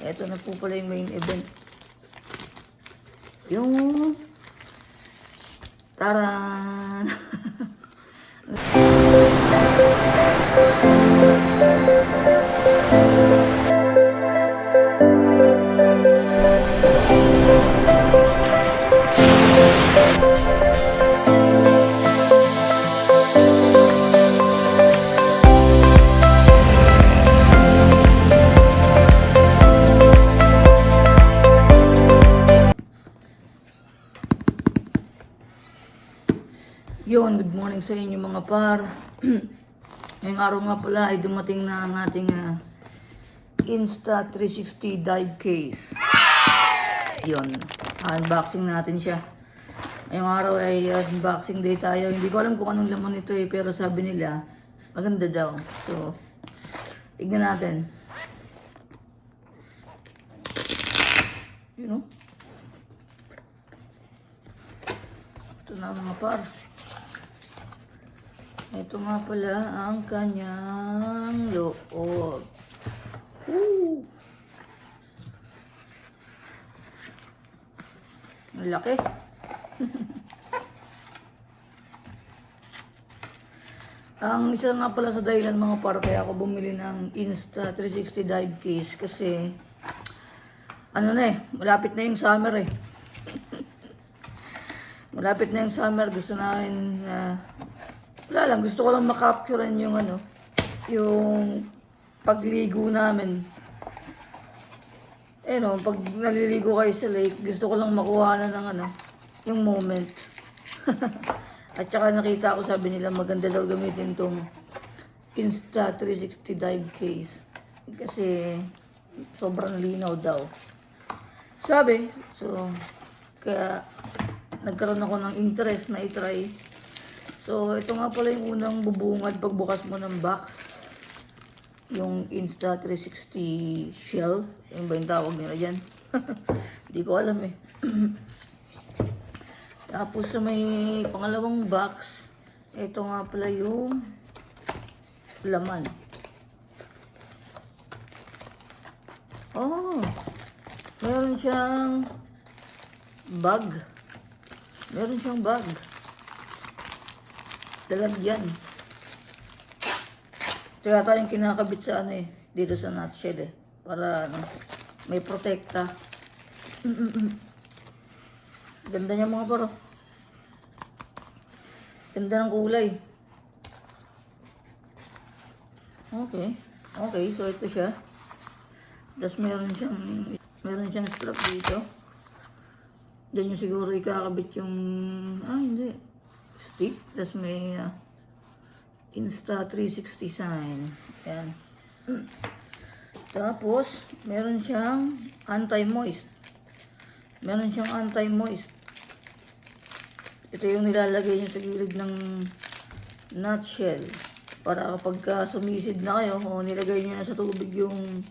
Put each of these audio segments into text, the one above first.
Ito na po pala yung main event. Yung... Taran! Yun, good morning sa inyo mga par. Ngayong araw nga pala ay dumating na ang ating Insta360 dive case. Yun, unboxing natin siya. Ngayong araw ay unboxing day tayo. Hindi ko alam kung anong laman ito pero sabi nila maganda daw. So, tignan natin. You know? Ito na mga par. Ito nga pala ang kanyang loob. Woo! Ang laki. Ang isa nga pala sa dahilan mga para kaya ako bumili ng Insta360 dive case kasi ano na malapit na yung summer malapit na yung summer, gusto namin wala lang, gusto ko lang makapturean yung yung pagligo namin. Pag naliligo kayo sa lake, gusto ko lang makuha na ng yung moment. At saka nakita ko, sabi nila maganda daw gamitin tong Insta360 dive case. Kasi sobrang linaw daw. Sabi, so kaya nagkaroon ako ng interest na itry. So, ito nga pala yung unang bubungad pagbukas mo ng box. Yung Insta360 shell. Yung ba yung tawag nila dyan? Hindi ko alam Tapos sa may pangalawang box, ito nga pala yung laman. Oh! Meron siyang bag. Meron siyang bag. Lalagyan. Ito yata yung kinakabit sa dito sa nutshell para may protekta. Ganda niya mga paro. Ganda ng kulay. Okay, so ito siya. Tapos meron siyang strap dito. Diyan yung siguro ikakabit yung hindi. Stick. Tapos may Insta360 sign. Ayan. Tapos, meron siyang anti-moist. Ito yung nilalagay niya sa gilid ng nutshell. Para kapag sumisid na kayo, o nilagay niyo na sa tubig yung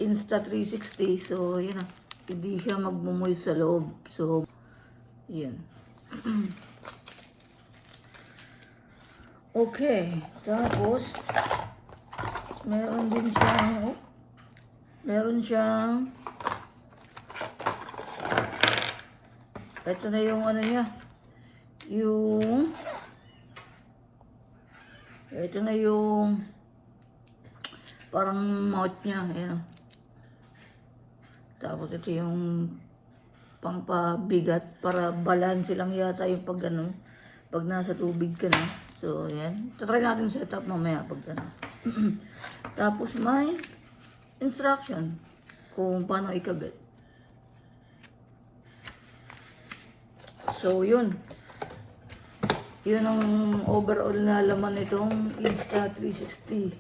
Insta360. So, yun hindi siya magmumoist sa loob. So, yun. Okay, tapos meron siyang ito na yung niya, ito na yung parang mouth niya, Tapos ito yung pangpabigat para balance lang yata yung pag nasa tubig ka na. So, yan. Try natin setup mamaya pag Tapos may instruction kung paano ikabit. So, yun. Yun ang overall na laman nitong Insta360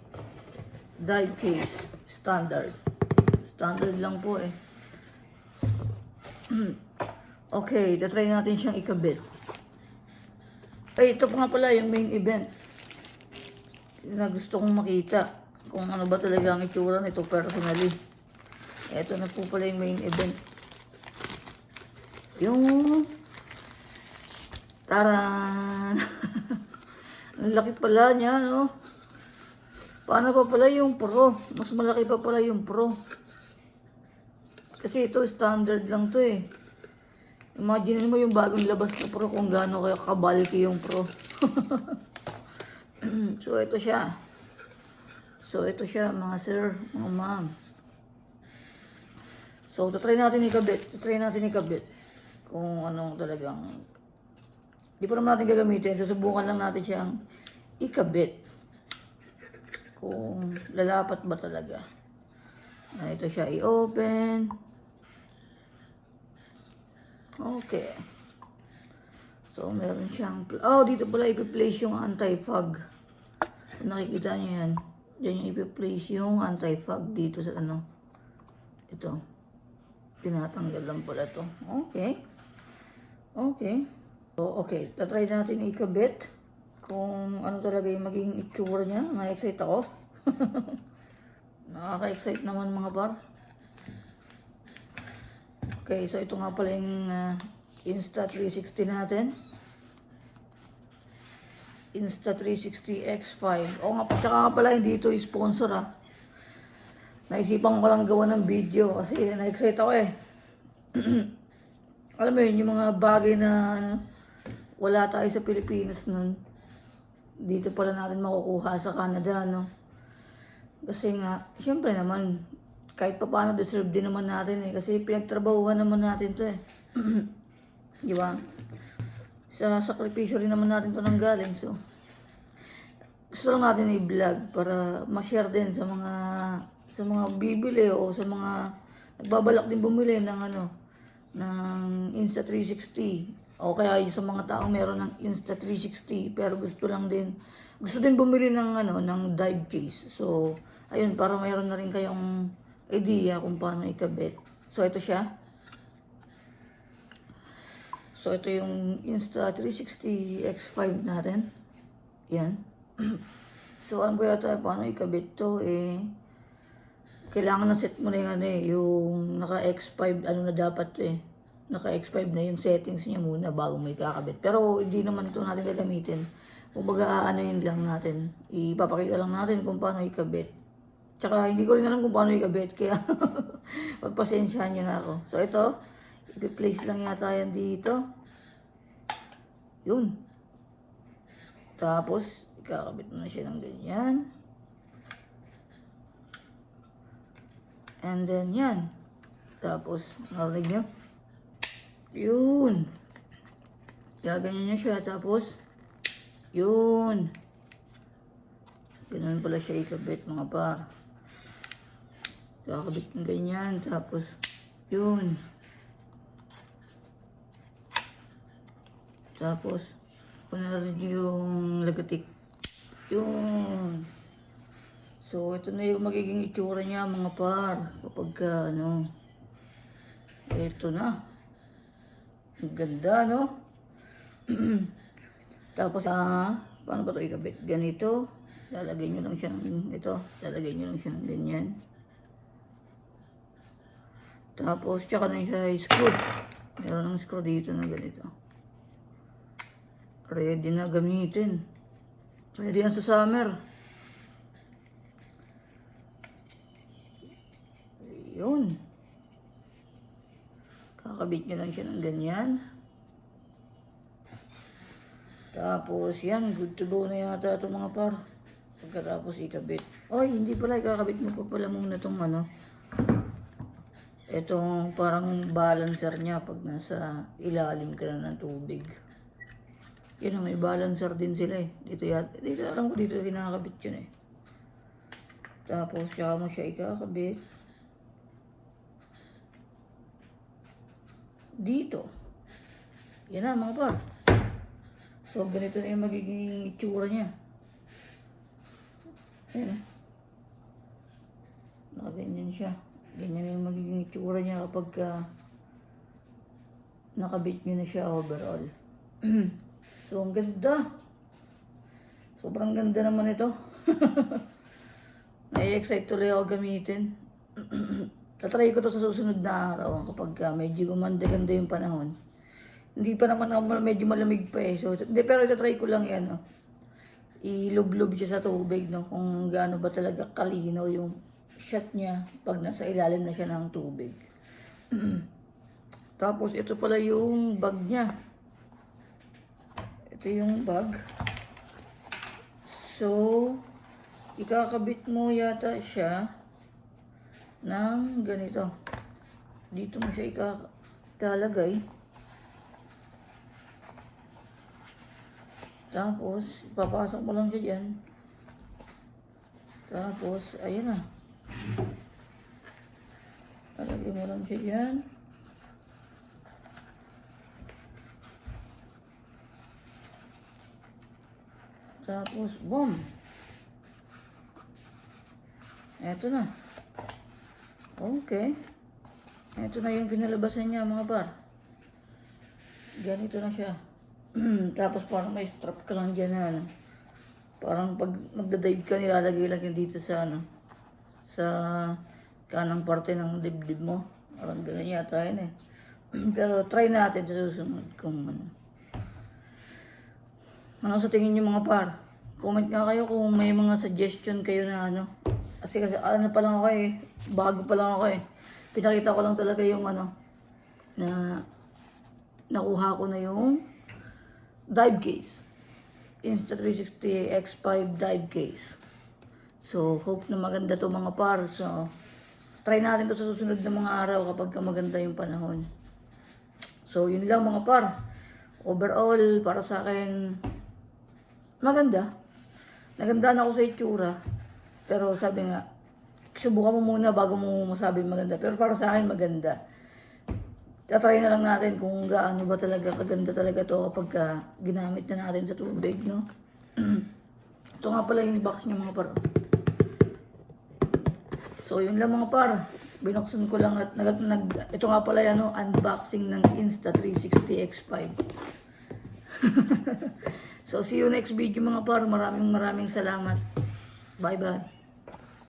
dive case. Standard. Standard lang po Okay, try natin siyang ikabit. Ito pa nga pala yung main event na gusto kong makita kung ano ba talaga ang itsura nito personally. Ito na po pala yung main event. Yung taran! Ang laki pala niya, no? Paano pa pala yung Pro? Mas malaki pa pala yung Pro. Kasi ito, standard lang to eh. Imagine mo yung bagong labas na Pro kung gaano kaya kabalki yung Pro. So, ito siya. Mga sir, mga ma'am. So, try natin ikabit. Kung anong talagang... Di pa naman natin gagamitin. Susubukan lang natin siyang ikabit. Kung lalapat ba talaga. Ito siya, i-open. Okay. So, meron siyang... Oh, dito pala ipi-place yung anti-fog. Kung nakikita niyo yan. Diyan yung ipi-place yung anti-fog dito sa ano. Ito. Tinatanggal lang pala to. Okay. So, okay. Tatry natin ikabit. Kung ano talaga yung magiging itsura niya. Na-excite ako. Nakaka-excite naman mga par. Okay, so ito nga pala yung Insta360 natin. Insta360 X5. O nga, saka nga pala hindi ito sponsor ha. Naisipan ko lang gawa ng video kasi na-excite ako eh. Alam mo yun, yung mga bagay na wala tayo sa Pilipinas nun. Dito pala natin makukuha sa Canada, no? Kasi nga, syempre naman, kahit pa paano deserve din naman natin eh. Kasi pinagtrabahuhan naman natin to eh. Di ba? Sa sakripisyo rin naman natin to nanggaling. So, gusto lang natin i-vlog para ma-share din sa mga bibili o sa mga nagbabalak din bumili ng ng Insta360 o kaya sa mga taong meron ng Insta360 pero gusto din bumili ng ng dive case. So, ayun, para mayroon na rin kayong idea kung paano ikabit. So, ito siya. So, ito yung Insta360 X5 natin. Yan. So, alam ko yata paano ikabit to eh. Kailangan na set mo na yung naka X5, na dapat to eh. Naka X5 na yung settings niya muna bago mo ikakabit. Pero hindi naman ito natin gagamitin. Kumbaga, yun lang natin. Ipapakita lang natin kung paano ikabit. Tsaka, hindi ko rin alam kung paano ikabit. Kaya, pagpasensyahan nyo na ako. So, ito, ipi-place lang yata yan dito. Yun. Tapos, ikakabit mo na siya ng ganyan. And then, yan. Tapos, narinig nyo? Yun. Gaganyan niya siya. Tapos, yun. Ganun pala siya ikabit, mga par. Kakabit ng ganyan. Tapos, yun. Tapos, kunwari yung lagatik. Yun. So, ito na yung magiging itsura niya, mga par. Kapag ito na. Ang ganda, no? Tapos, paano ba ito ikabit? Ganito. Lalagay nyo lang siya ng ito. Lalagay nyo lang siya ng ganyan. Tapos, tsaka na siya screw. Meron ng screw dito na ganito. Ready na gamitin. Ready na sa summer. Yun. Kakabit nyo lang siya ng ganyan. Tapos yan, good to go na yata ito mga par. Pagkatapos ikabit. Oy, hindi pala, ikakabit mo pa pala muna itong itong parang balancer niya pag nasa ilalim ka na ng tubig. Yun, may balancer din sila eh. Dito alam ko dito kinakabit yun eh. Tapos, saka mo siya ikakabit. Dito. Yan na mga par. So, ganito na yung magiging itsura niya. Ayan. Nakaganyan siya. Ganyan yung magiging itsura niya kapag nakabit nyo na siya overall. So, ang ganda. Sobrang ganda naman ito. Nai-excite tuloy ako gamitin. Tatry ko to sa susunod na araw kapag medyo gumanda-ganda yung panahon. Hindi pa naman ako medyo malamig pa eh. So, pero itatry ko lang yan. Ilublob siya sa tubig, no? Kung gaano ba talaga kalinaw yung shot niya pag nasa ilalim na siya ng tubig. Tapos ito pala yung bag niya. Ito yung bag. So, ikakabit mo yata siya ng ganito. Dito mo siya ikalagay. Tapos, papasok mo lang siya dyan. Tapos, ayun na. Lalagay mo lang siya dyan. Tapos, boom! Eto na. Okay. Eto na yung kinalabasan niya, mga par. Ganito na siya. Tapos parang may strap ka lang dyan na ano. Parang pag magdadive ka, nilalagay lang yun dito sa ano. Sa kanang parte ng dibdib mo. Parang ganun yata yun eh. Pero try natin sa susunod kung ano. Ano sa tingin niyo mga par? Comment nga kayo kung may mga suggestion kayo na ano. Kasi ano pa lang ako eh. Bago pa lang ako eh. Pinakita ko lang talaga yung ano. Na nakuha ko na yung dive case. Insta360 X5 dive case. So, hope na maganda to mga par. So, try natin to sa susunod na mga araw kapag maganda yung panahon. So, yun lang mga par. Overall, para sa akin, maganda. Nagandaan ako sa itsura. Pero sabi nga, subukan mo muna bago mo masabi maganda. Pero para sa akin, maganda. Tatry na lang natin kung gaano ba talaga, kaganda talaga to kapag ginamit na natin sa tubig, no? Ito nga pala yung box niya mga par. So, yun lang mga par. Binuksan ko lang at ito nga pala yan, no? Unboxing ng Insta360 X5. So, see you next video mga par. Maraming salamat. Bye-bye.